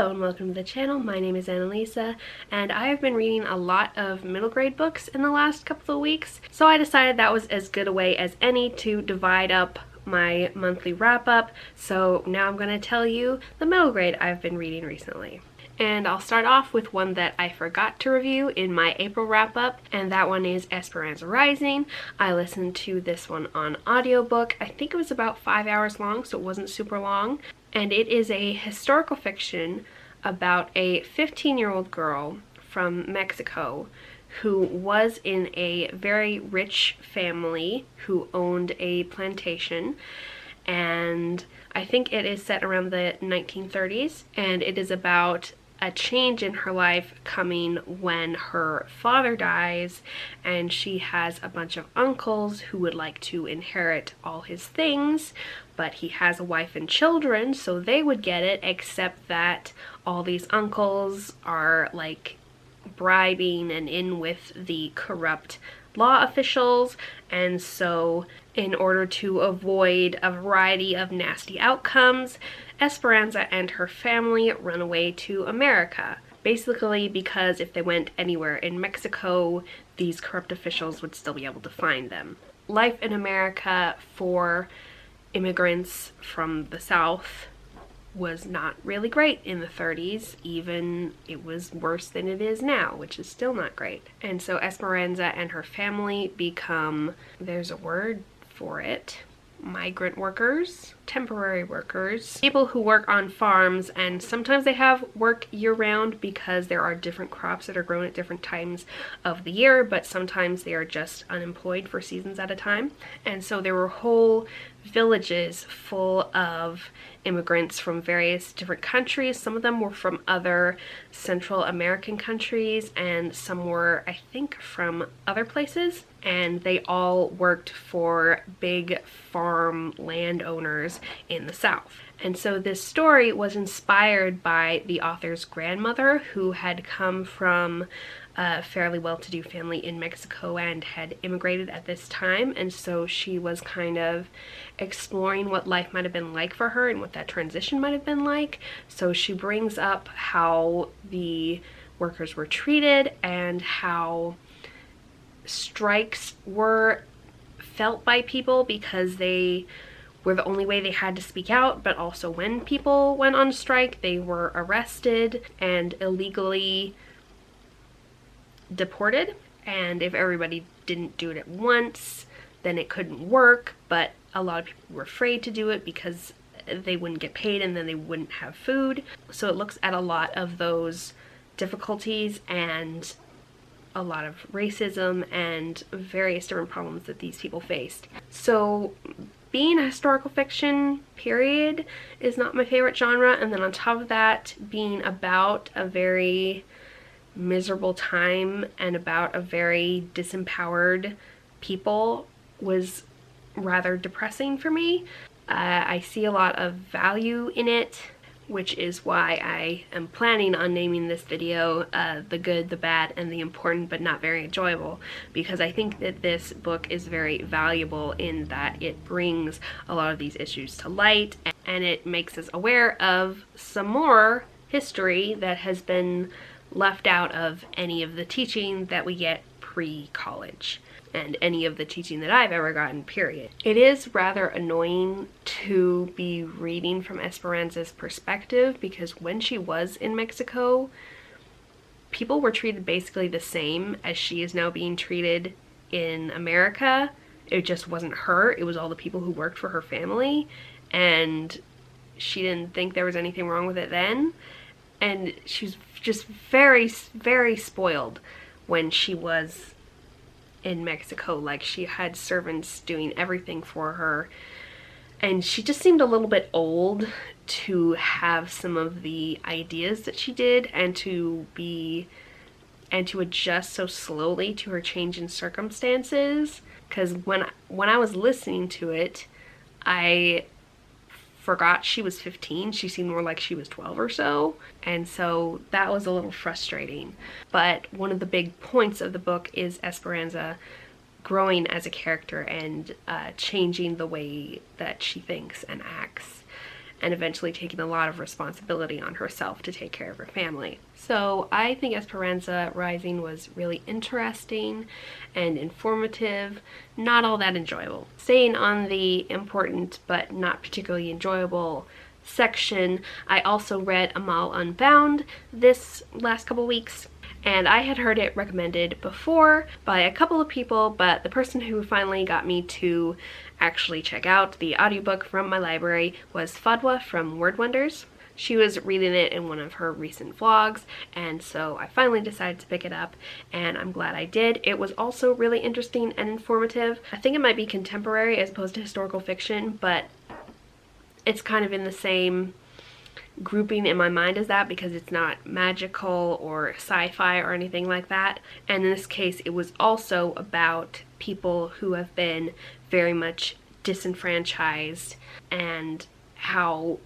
Hello and welcome to the channel. My name is Annalisa and I have been reading a lot of middle grade books in the last couple of weeks, so I decided that was as good a way as any to divide up my monthly wrap up. So now I'm going to tell you the middle grade I've been reading recently. And I'll start off with one that I forgot to review in my April wrap-up, and that one is Esperanza Rising. I listened to this one on audiobook. I think it was about 5 hours long, so it wasn't super long. And it is a historical fiction about a 15-year-old girl from Mexico who was in a very rich family who owned a plantation. And I think it is set around the 1930s, and it is about a change in her life coming when her father dies, and she has a bunch of uncles who would like to inherit all his things, but he has a wife and children, so they would get it, except that all these uncles are like bribing and in with the corrupt law officials, and so in order to avoid a variety of nasty outcomes, Esperanza and her family run away to America. Basically because if they went anywhere in Mexico, these corrupt officials would still be able to find them. Life in America for immigrants from the South was not really great in the 30s. Even it was worse than it is now, which is still not great. And so Esperanza and her family become, there's a word for it, migrant workers, temporary workers, people who work on farms, and sometimes they have work year-round because there are different crops that are grown at different times of the year, but sometimes they are just unemployed for seasons at a time. And so there were whole villages full of immigrants from various different countries. Some of them were from other Central American countries, and some were, I think, from other places, and they all worked for big farm landowners in the South. And so this story was inspired by the author's grandmother, who had come from a fairly well-to-do family in Mexico and had immigrated at this time, and so she was kind of exploring what life might have been like for her and what that transition might have been like. So she brings up how the workers were treated and how strikes were felt by people because they were the only way they had to speak out, but also when people went on strike, they were arrested and illegally deported, and if everybody didn't do it at once, then it couldn't work, but a lot of people were afraid to do it because they wouldn't get paid and then they wouldn't have food. So it looks at a lot of those difficulties and a lot of racism and various different problems that these people faced. So being a historical fiction, period, is not my favorite genre, and then on top of that, being about a very miserable time and about a very disempowered people was rather depressing for me. I see a lot of value in it, which is why I am planning on naming this video The Good, the Bad, and the Important but Not Very Enjoyable, because I think that this book is very valuable in that it brings a lot of these issues to light, and it makes us aware of some more history that has been left out of any of the teaching that we get pre-college and any of the teaching that I've ever gotten, period. It is rather annoying to be reading from Esperanza's perspective because when she was in Mexico, people were treated basically the same as she is now being treated in America. It just wasn't her, it was all the people who worked for her family, and she didn't think there was anything wrong with it then. And she was just very, very spoiled when she was in Mexico. Like, she had servants doing everything for her, and she just seemed a little bit old to have some of the ideas that she did and to adjust so slowly to her change in circumstances. Because when I was listening to it, I forgot she was 15. She seemed more like she was 12 or so, and so that was a little frustrating. But one of the big points of the book is Esperanza growing as a character and changing the way that she thinks and acts. and eventually taking a lot of responsibility on herself to take care of her family. So I think Esperanza Rising was really interesting and informative, not all that enjoyable. Staying on the important but not particularly enjoyable section, I also read Amal Unbound this last couple weeks, and I had heard it recommended before by a couple of people, but the person who finally got me to actually check out the audiobook from my library was Fadwa from Word Wonders. She was reading it in one of her recent vlogs, and so I finally decided to pick it up, and I'm glad I did. It was also really interesting and informative. I think it might be contemporary as opposed to historical fiction, but it's kind of in the same grouping in my mind as that because it's not magical or sci-fi or anything like that. And in this case, it was also about people who have been very much disenfranchised and how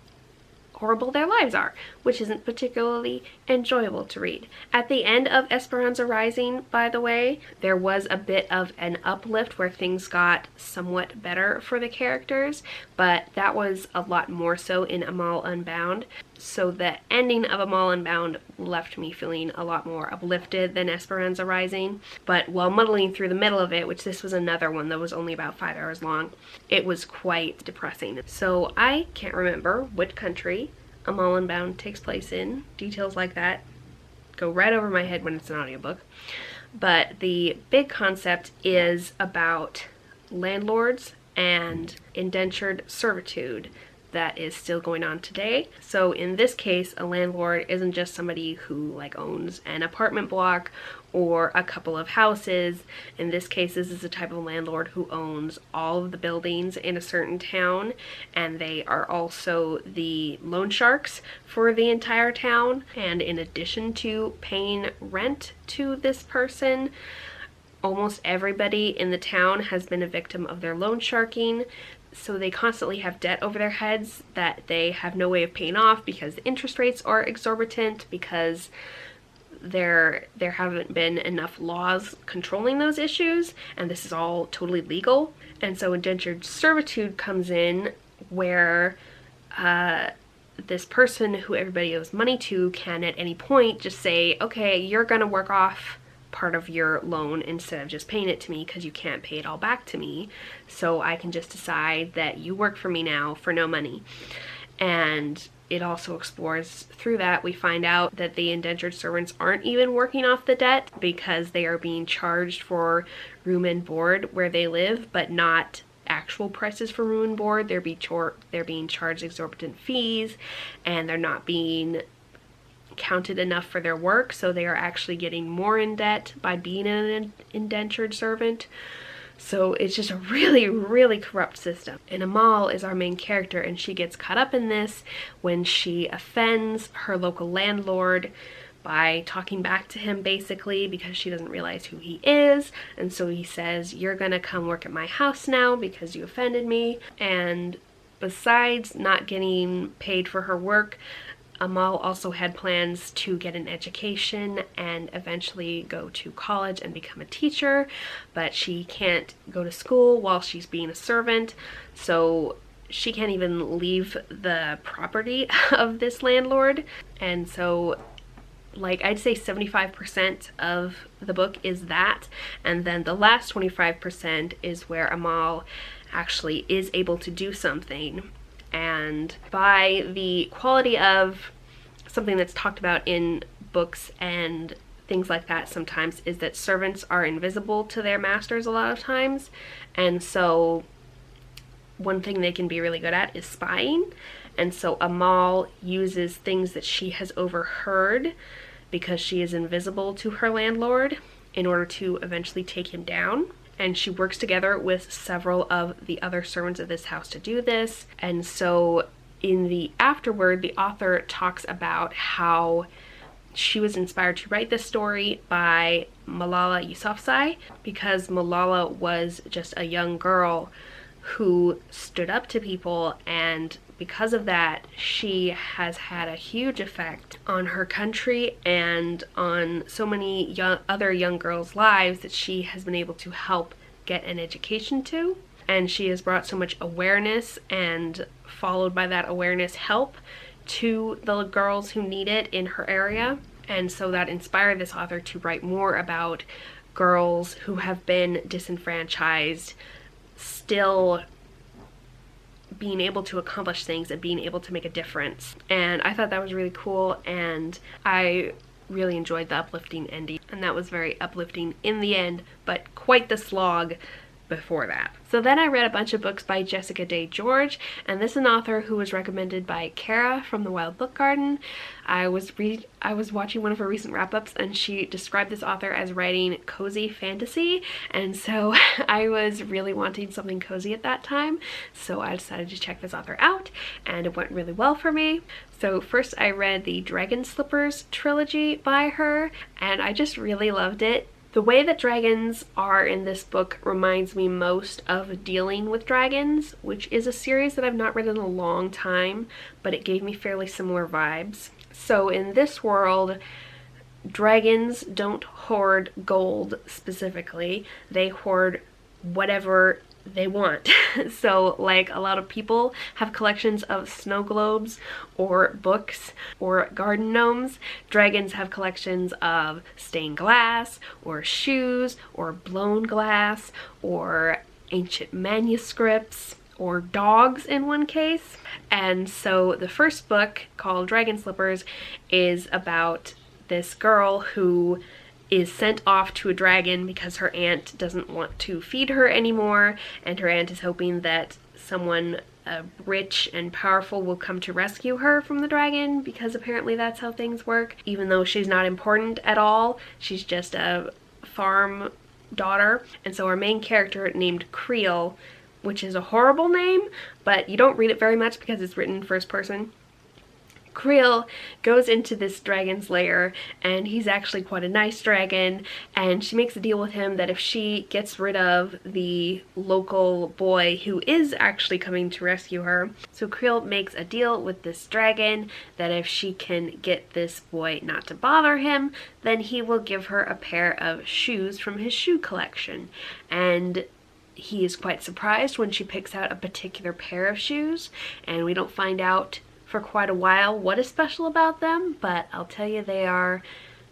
horrible their lives are, which isn't particularly enjoyable to read. At the end of Esperanza Rising, by the way, there was a bit of an uplift where things got somewhat better for the characters, but that was a lot more so in Amal Unbound. So the ending of Amal Unbound left me feeling a lot more uplifted than Esperanza Rising, but while muddling through the middle of it, which this was another one that was only about 5 hours long, it was quite depressing. So I can't remember what country Amal Unbound takes place in. Details like that go right over my head when it's an audiobook. But the big concept is about landlords and indentured servitude that is still going on today. So in this case, a landlord isn't just somebody who like owns an apartment block or a couple of houses. In this case, this is a type of landlord who owns all of the buildings in a certain town, and they are also the loan sharks for the entire town. And in addition to paying rent to this person, almost everybody in the town has been a victim of their loan sharking. So they constantly have debt over their heads that they have no way of paying off because the interest rates are exorbitant, because there haven't been enough laws controlling those issues, and this is all totally legal. And so indentured servitude comes in, where this person who everybody owes money to can at any point just say, okay, you're gonna work off part of your loan instead of just paying it to me because you can't pay it all back to me, so I can just decide that you work for me now for no money. And it also explores through that. We find out that the indentured servants aren't even working off the debt because they are being charged for room and board where they live, but not actual prices for room and board. They're being charged exorbitant fees, and they're not being counted enough for their work, so they are actually getting more in debt by being an indentured servant. So it's just a really, really corrupt system. And Amal is our main character, and she gets caught up in this when she offends her local landlord by talking back to him, basically, because she doesn't realize who he is. And so he says, you're gonna come work at my house now because you offended me. And besides not getting paid for her work, Amal also had plans to get an education and eventually go to college and become a teacher, but she can't go to school while she's being a servant, so she can't even leave the property of this landlord. And so, like, I'd say 75% of the book is that, and then the last 25% is where Amal actually is able to do something. And by the quality of something that's talked about in books and things like that sometimes is that servants are invisible to their masters a lot of times. And so one thing they can be really good at is spying. And so Amal uses things that she has overheard because she is invisible to her landlord in order to eventually take him down. And she works together with several of the other servants of this house to do this. And so in the afterword, the author talks about how she was inspired to write this story by Malala Yousafzai, because Malala was just a young girl who stood up to people, and because of that, she has had a huge effect on her country and on so many other young girls' lives that she has been able to help get an education to. and she has brought so much awareness, and followed by that awareness, help to the girls who need it in her area. And so that inspired this author to write more about girls who have been disenfranchised, still being able to accomplish things and being able to make a difference. And I thought that was really cool, and I really enjoyed the uplifting ending. And that was very uplifting in the end, but quite the slog before that. So then I read a bunch of books by Jessica Day George, and this is an author who was recommended by Kara from the Wild Book Garden. I was watching one of her recent wrap-ups, and she described this author as writing cozy fantasy, and so I was really wanting something cozy at that time, so I decided to check this author out, and it went really well for me. So first I read the Dragon Slippers trilogy by her, and I just really loved it. The way that dragons are in this book reminds me most of Dealing with Dragons, which is a series that I've not read in a long time, but it gave me fairly similar vibes. So in this world, dragons don't hoard gold specifically, they hoard whatever they want. So like a lot of people have collections of snow globes or books or garden gnomes, dragons have collections of stained glass or shoes or blown glass or ancient manuscripts or dogs in one case. And so the first book, called Dragon Slippers, is about this girl who is sent off to a dragon because her aunt doesn't want to feed her anymore, and her aunt is hoping that someone rich and powerful will come to rescue her from the dragon, because apparently that's how things work. Even though she's not important at all, she's just a farm daughter. And so our main character, named Creel, which is a horrible name, but you don't read it very much because it's written in first person. Creel goes into this dragon's lair, and he's actually quite a nice dragon, and she makes a deal with him that if she gets rid of the local boy who is actually coming to rescue her, so Creel makes a deal with this dragon that if she can get this boy not to bother him, then he will give her a pair of shoes from his shoe collection. And he is quite surprised when she picks out a particular pair of shoes, and we don't find out for quite a while what is special about them, but I'll tell you, they are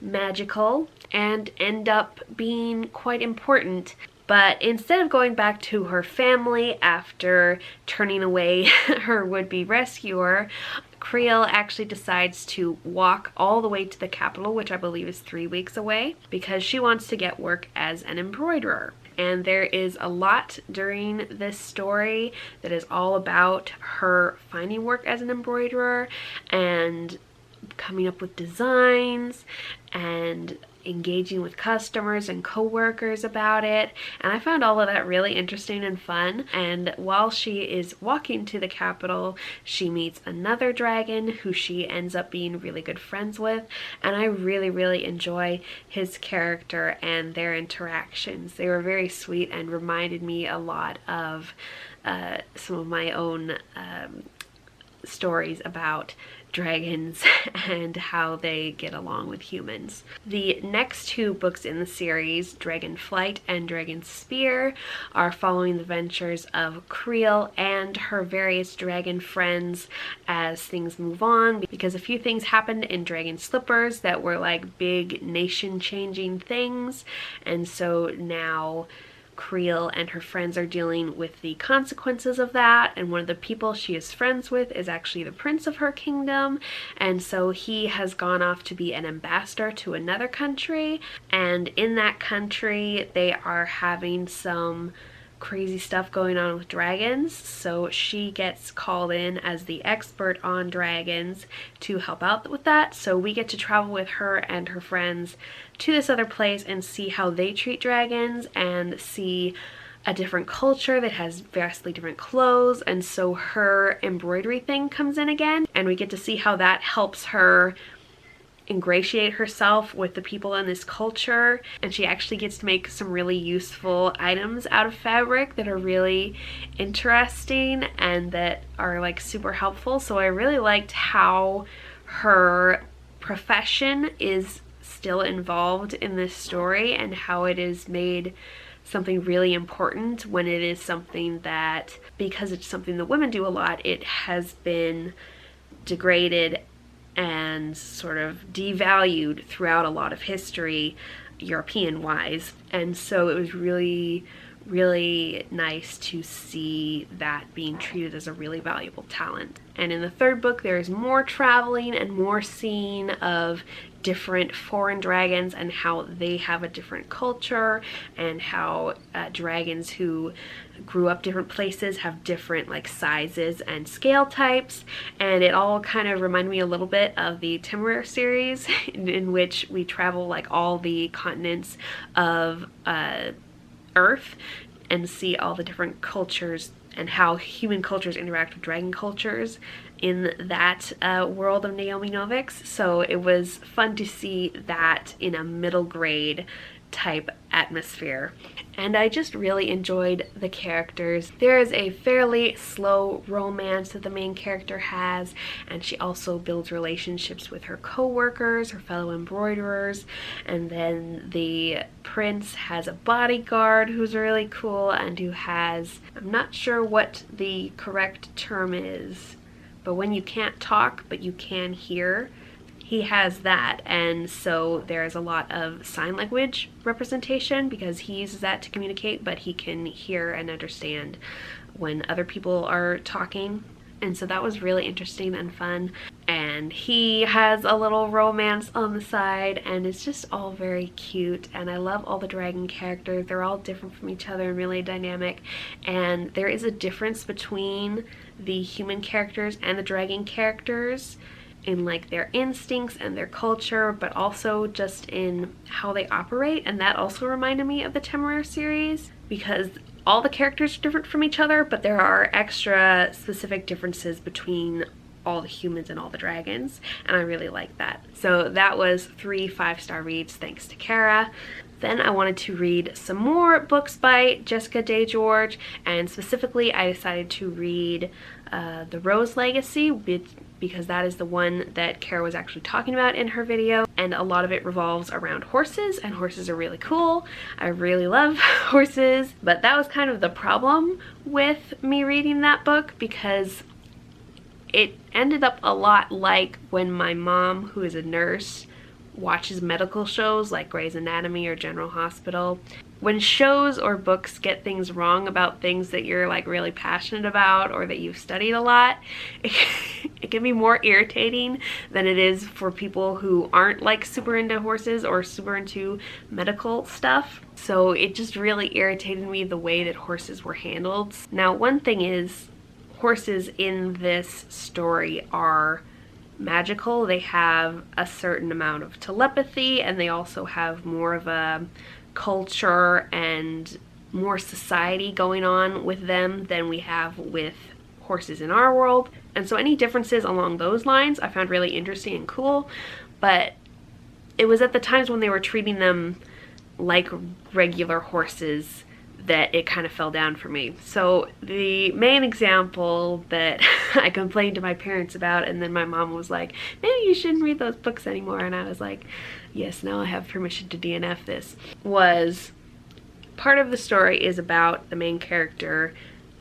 magical and end up being quite important. But instead of going back to her family after turning away her would-be rescuer, Creel actually decides to walk all the way to the capital, which I believe is 3 weeks away, because she wants to get work as an embroiderer. And there is a lot during this story that is all about her finding work as an embroiderer and coming up with designs and engaging with customers and co-workers about it. And I found all of that really interesting and fun. And while she is walking to the capital, she meets another dragon who she ends up being really good friends with, and I really enjoy his character and their interactions. They were very sweet and reminded me a lot of some of my own stories about dragons and how they get along with humans. The next two books in the series, Dragon Flight and Dragon Spear, are following the ventures of Creel and her various dragon friends as things move on, because a few things happened in Dragon Slippers that were like big nation-changing things, and so now Creel and her friends are dealing with the consequences of that, and one of the people she is friends with is actually the prince of her kingdom, and so he has gone off to be an ambassador to another country, and in that country they are having some crazy stuff going on with dragons, so she gets called in as the expert on dragons to help out with that. So we get to travel with her and her friends to this other place and see how they treat dragons and see a different culture that has vastly different clothes, and so her embroidery thing comes in again, and we get to see how that helps her ingratiate herself with the people in this culture, and she actually gets to make some really useful items out of fabric that are really interesting and that are like super helpful. So I really liked how her profession is still involved in this story and how it is made something really important when it is something that, because it's something that women do a lot, it has been degraded and sort of devalued throughout a lot of history, European-wise. And so it was really, really nice to see that being treated as a really valuable talent. And in the third book, there is more traveling and more seeing of different foreign dragons and how they have a different culture, and how dragons who grew up different places have different like sizes and scale types. And it all kind of reminded me a little bit of the Tehereh series in which we travel like all the continents of Earth and see all the different cultures and how human cultures interact with dragon cultures in that world of Naomi Novik's. So it was fun to see that in a middle grade type atmosphere. And I just really enjoyed the characters. There is a fairly slow romance that the main character has, and she also builds relationships with her co-workers, her fellow embroiderers, and then the prince has a bodyguard who's really cool and who has, I'm not sure what the correct term is, but when you can't talk but you can hear, he has that. And so there's a lot of sign language representation because he uses that to communicate, but he can hear and understand when other people are talking. And so that was really interesting and fun. And he has a little romance on the side, and it's just all very cute. And I love all the dragon characters. They're all different from each other and really dynamic. And there is a difference between the human characters and the dragon characters in like their instincts and their culture, but also just in how they operate. And that also reminded me of the Tehereh series, because all the characters are different from each other, but there are extra specific differences between all the humans and all the dragons, and I really like that. So that was 3 5-star reads thanks to Kara. Then I wanted to read some more books by Jessica Day George, and specifically I decided to read The Rose Legacy, because that is the one that Kara was actually talking about in her video, and a lot of it revolves around horses, and horses are really cool. I really love horses, but that was kind of the problem with me reading that book, because it ended up a lot like when my mom, who is a nurse, watches medical shows like Grey's Anatomy or General Hospital. When shows or books get things wrong about things that you're like really passionate about or that you've studied a lot, it can be more irritating than it is for people who aren't like super into horses or super into medical stuff. So it just really irritated me the way that horses were handled. Now, one thing is, horses in this story are magical. They have a certain amount of telepathy, and they also have more of a culture and more society going on with them than we have with horses in our world. And so any differences along those lines I found really interesting and cool, but it was at the times when they were treating them like regular horses that it kind of fell down for me. So the main example that I complained to my parents about, and then my mom was like, maybe you shouldn't read those books anymore, and I was like, yes, now I have permission to DNF this, was part of the story is about the main character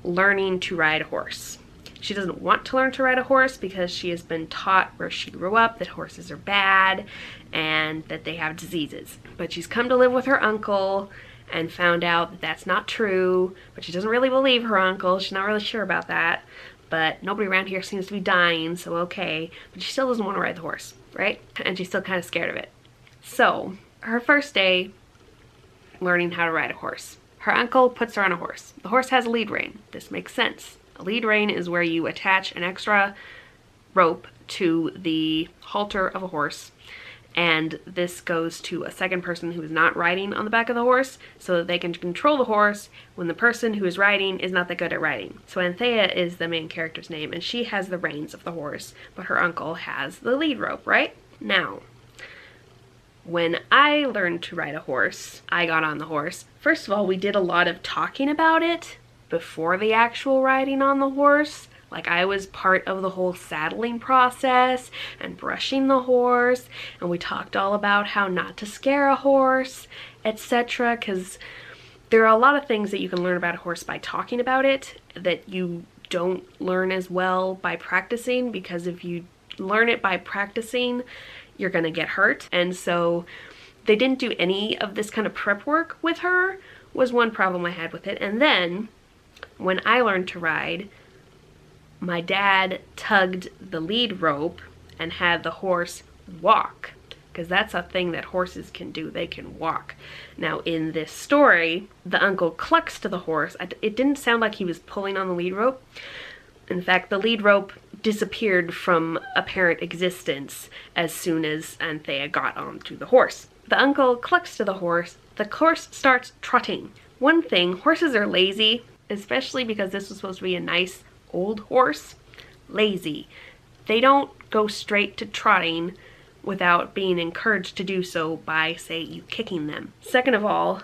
learning to ride a horse. She doesn't want to learn to ride a horse because she has been taught where she grew up that horses are bad and that they have diseases. But she's come to live with her uncle and found out that that's not true, but she doesn't really believe her uncle. She's not really sure about that, but nobody around here seems to be dying, so okay. But she still doesn't want to ride the horse, right? And she's still kind of scared of it. So her first day learning how to ride a horse, her uncle puts her on a horse. The horse has a lead rein. This makes sense. A lead rein is where you attach an extra rope to the halter of a horse, and this goes to a second person who is not riding on the back of the horse so that they can control the horse when the person who is riding is not that good at riding. So Anthea is the main character's name, and she has the reins of the horse, but her uncle has the lead rope, right? Now, when I learned to ride a horse, I got on the horse. First of all, we did a lot of talking about it before the actual riding on the horse. Like, I was part of the whole saddling process and brushing the horse, and we talked all about how not to scare a horse, etc. Because There are a lot of things that you can learn about a horse by talking about it that you don't learn as well by practicing, because if you learn it by practicing, you're gonna get hurt. And so they didn't do any of this kind of prep work with her, was one problem I had with it. And then when I learned to ride, my dad tugged the lead rope and had the horse walk, because that's a thing that horses can do. They can walk. Now in this story, the uncle clucks to the horse. It didn't sound like he was pulling on the lead rope. In fact, the lead rope disappeared from apparent existence as soon as Anthea got onto the horse. The uncle clucks to the horse. The horse starts trotting. One thing, horses are lazy, especially because this was supposed to be a nice old horse. Lazy. They don't go straight to trotting without being encouraged to do so by, say, you kicking them. Second of all,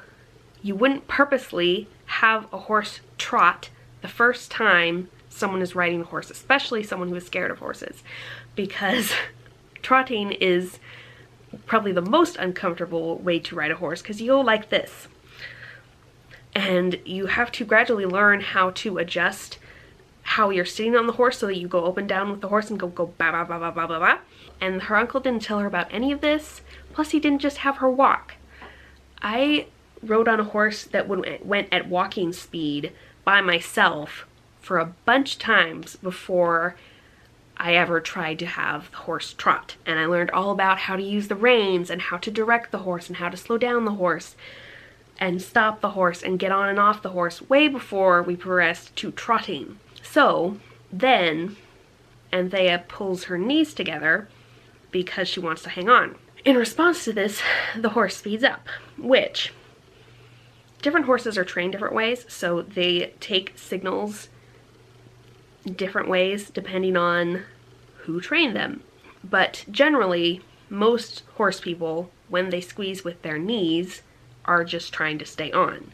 you wouldn't purposely have a horse trot the first time someone is riding a horse, especially someone who is scared of horses, because trotting is probably the most uncomfortable way to ride a horse, because you go like this. And you have to gradually learn how to adjust how you're sitting on the horse so that you go up and down with the horse and go ba ba ba ba ba ba ba. And her uncle didn't tell her about any of this. Plus, he didn't just have her walk. I rode on a horse that went at walking speed by myself for a bunch of times before I ever tried to have the horse trot. And I learned all about how to use the reins and how to direct the horse and how to slow down the horse and stop the horse and get on and off the horse way before we progressed to trotting. So then Anthea pulls her knees together because she wants to hang on. In response to this, the horse speeds up, which different horses are trained different ways, so they take signals different ways depending on who trained them. But generally, most horse people, when they squeeze with their knees, are just trying to stay on.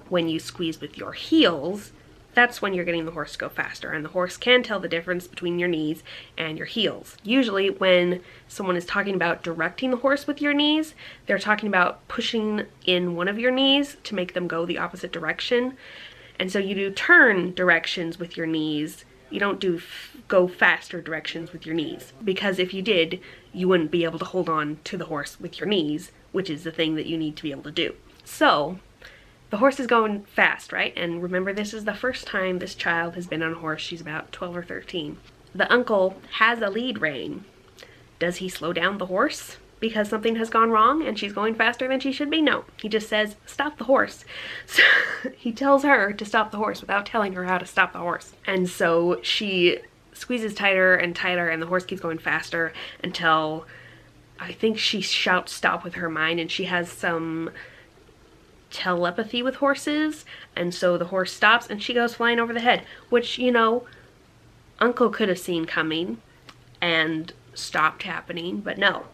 When you squeeze with your heels, that's when you're getting the horse to go faster, and the horse can tell the difference between your knees and your heels. Usually when someone is talking about directing the horse with your knees, they're talking about pushing in one of your knees to make them go the opposite direction. And so you do turn directions with your knees. You don't do go faster directions with your knees, because if you did, you wouldn't be able to hold on to the horse with your knees, which is the thing that you need to be able to do. So the horse is going fast, right? And remember, this is the first time this child has been on a horse. She's about 12 or 13. The uncle has a lead rein. Does he slow down the horse because something has gone wrong and she's going faster than she should be? No. He just says, stop the horse. So he tells her to stop the horse without telling her how to stop the horse. And so she squeezes tighter and tighter, and the horse keeps going faster until I think she shouts stop with her mind, and she has some telepathy with horses, and so the horse stops and she goes flying over the head, which, you know, Uncle could have seen coming and stopped happening, but no.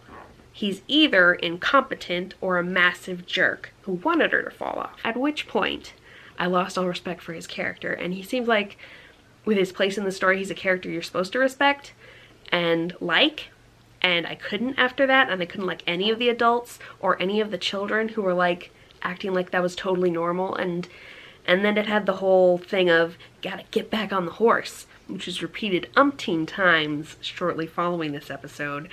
He's either incompetent or a massive jerk who wanted her to fall off. At which point, I lost all respect for his character, and he seems like, with his place in the story, he's a character you're supposed to respect and like, and I couldn't after that, and I couldn't like any of the adults or any of the children who were like acting like that was totally normal, and then it had the whole thing of gotta get back on the horse, which is repeated umpteen times shortly following this episode,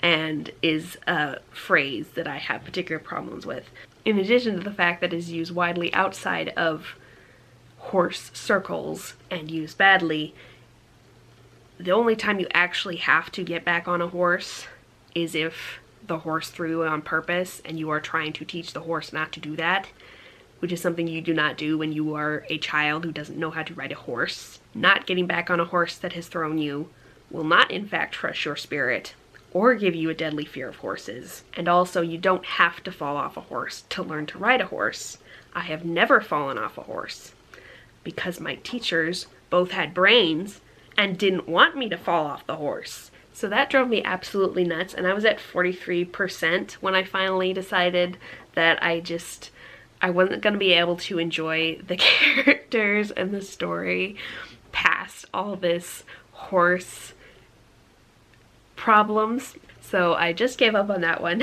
and is a phrase that I have particular problems with. In addition to the fact that it is used widely outside of horse circles and used badly, the only time you actually have to get back on a horse is if the horse threw on purpose and you are trying to teach the horse not to do that, which is something you do not do when you are a child who doesn't know how to ride a horse. Not getting back on a horse that has thrown you will not in fact crush your spirit or give you a deadly fear of horses. And also, you don't have to fall off a horse to learn to ride a horse. I have never fallen off a horse because my teachers both had brains and didn't want me to fall off the horse. So that drove me absolutely nuts, and I was at 43% when I finally decided that I wasn't going to be able to enjoy the characters and the story past all this horse problems. So I just gave up on that one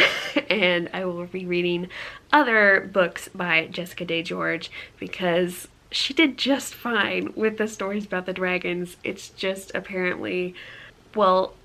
and I will be reading other books by Jessica Day George because she did just fine with the stories about the dragons. It's just apparently, well,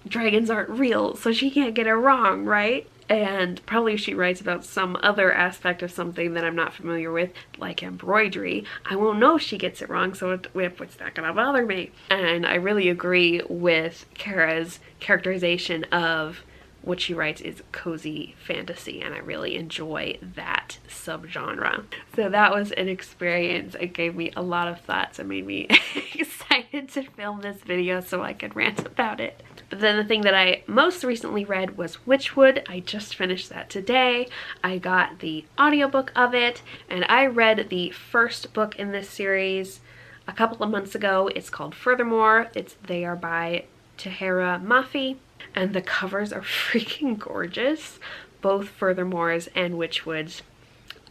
dragons aren't real, so she can't get it wrong, right? And probably if she writes about some other aspect of something that I'm not familiar with, like embroidery, I won't know if she gets it wrong, so it's not gonna bother me. And I really agree with Kara's characterization of what she writes is cozy fantasy, and I really enjoy that subgenre. So that was an experience. It gave me a lot of thoughts and made me excited to film this video so I could rant about it. But then the thing that I most recently read was Whichwood. I just finished that today. I got the audiobook of it, and I read the first book in this series a couple of months ago. It's called Furthermore. They are by Tehereh Mafi, and the covers are freaking gorgeous. Both Furthermores and Whichwoods.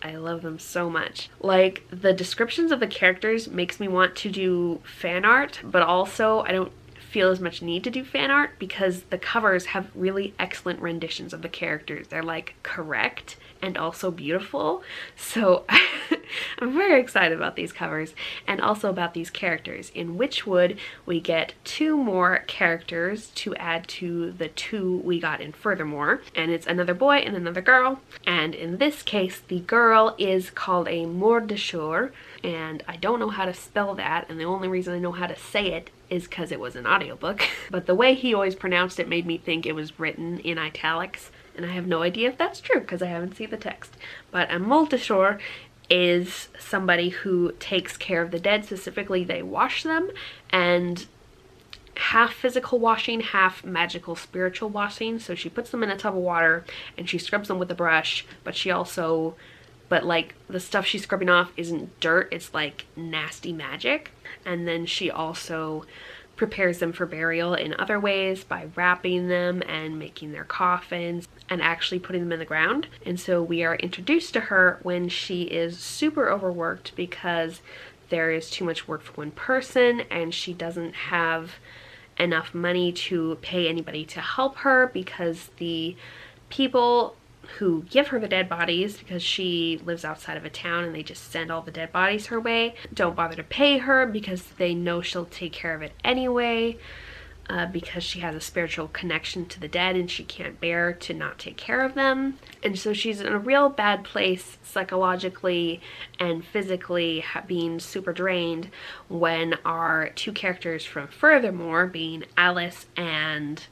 I love them so much. Like, the descriptions of the characters makes me want to do fan art, but also I don't feel as much need to do fan art because the covers have really excellent renditions of the characters. They're like correct and also beautiful. So I'm very excited about these covers and also about these characters. In Whichwood, we get 2 more characters to add to the 2 we got in Furthermore, and it's another boy and another girl. And in this case, the girl is called a Mordechur, and I don't know how to spell that, and the only reason I know how to say it is because it was an audiobook. But the way he always pronounced it made me think it was written in italics, and I have no idea if that's true because I haven't seen the text. But a Mordechur is somebody who takes care of the dead. Specifically, they wash them, and half physical washing, half magical spiritual washing. So she puts them in a tub of water and she scrubs them with a brush, but like the stuff she's scrubbing off isn't dirt, it's like nasty magic. And then she also prepares them for burial in other ways by wrapping them and making their coffins and actually putting them in the ground. And so we are introduced to her when she is super overworked because there is too much work for one person and she doesn't have enough money to pay anybody to help her because the people who give her the dead bodies, because she lives outside of a town and they just send all the dead bodies her way, don't bother to pay her because they know she'll take care of it anyway, because she has a spiritual connection to the dead and she can't bear to not take care of them. And so she's in a real bad place psychologically and physically, being super drained, when our 2 characters from Furthermore, being Alice and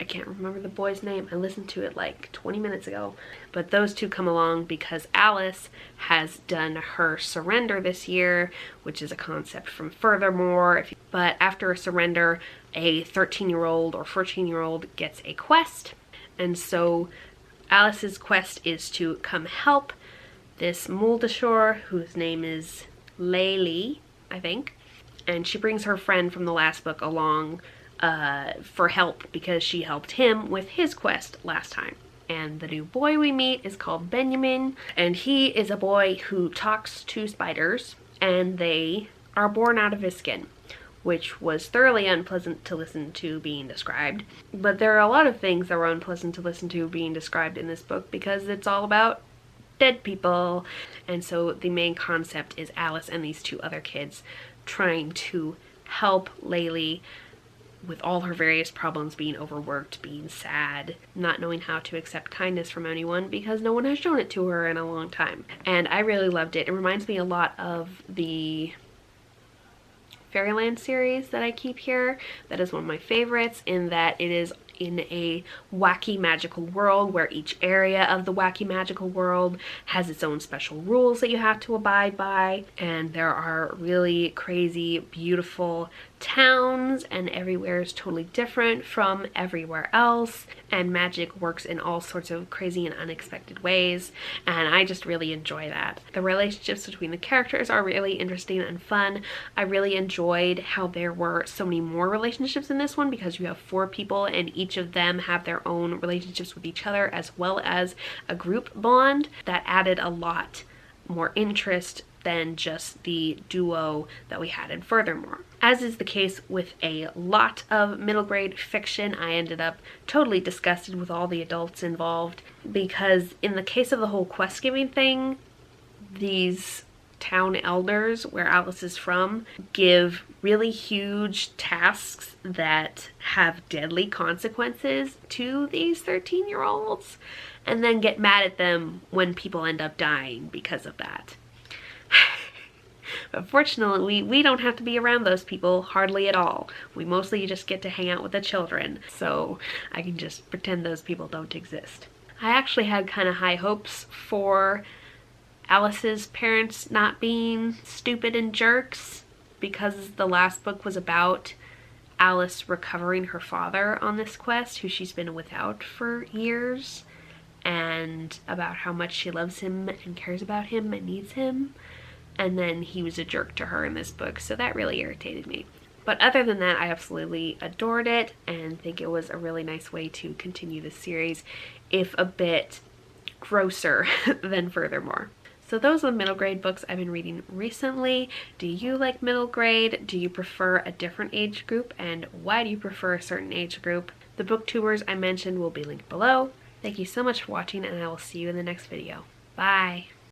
I can't remember the boy's name. I listened to it like 20 minutes ago. But those 2 come along because Alice has done her surrender this year, which is a concept from Furthermore. But after a surrender, a 13-year-old or 14-year-old gets a quest. And so Alice's quest is to come help this Mordechur, whose name is Layli, I think. And she brings her friend from the last book along for help because she helped him with his quest last time. And the new boy we meet is called Benjamin, and he is a boy who talks to spiders, and they are born out of his skin, which was thoroughly unpleasant to listen to being described. But there are a lot of things that were unpleasant to listen to being described in this book because it's all about dead people. And so the main concept is Alice and these 2 other kids trying to help Layli with all her various problems, being overworked, being sad, not knowing how to accept kindness from anyone because no one has shown it to her in a long time. And I really loved it. It reminds me a lot of the Fairyland series that I keep here. That is one of my favorites in that it is in a wacky magical world where each area of the wacky magical world has its own special rules that you have to abide by, and there are really crazy beautiful towns and everywhere is totally different from everywhere else, and magic works in all sorts of crazy and unexpected ways, and I just really enjoy that. The relationships between the characters are really interesting and fun. I really enjoyed how there were so many more relationships in this one because you have 4 people and each of them have their own relationships with each other as well as a group bond that added a lot more interest than just the duo that we had in Furthermore. As is the case with a lot of middle grade fiction, I ended up totally disgusted with all the adults involved, because in the case of the whole quest giving thing, these town elders, where Alice is from, give really huge tasks that have deadly consequences to these 13-year-olds, and then get mad at them when people end up dying because of that. But fortunately, we don't have to be around those people hardly at all. We mostly just get to hang out with the children, so I can just pretend those people don't exist. I actually had kind of high hopes for Alice's parents not being stupid and jerks, because the last book was about Alice recovering her father on this quest, who she's been without for years, and about how much she loves him and cares about him and needs him. And then he was a jerk to her in this book, so that really irritated me. But other than that, I absolutely adored it and think it was a really nice way to continue the series, if a bit grosser than Furthermore. So those are the middle grade books I've been reading recently. Do you like middle grade? Do you prefer a different age group? And why do you prefer a certain age group? The booktubers I mentioned will be linked below. Thank you so much for watching, and I will see you in the next video. Bye!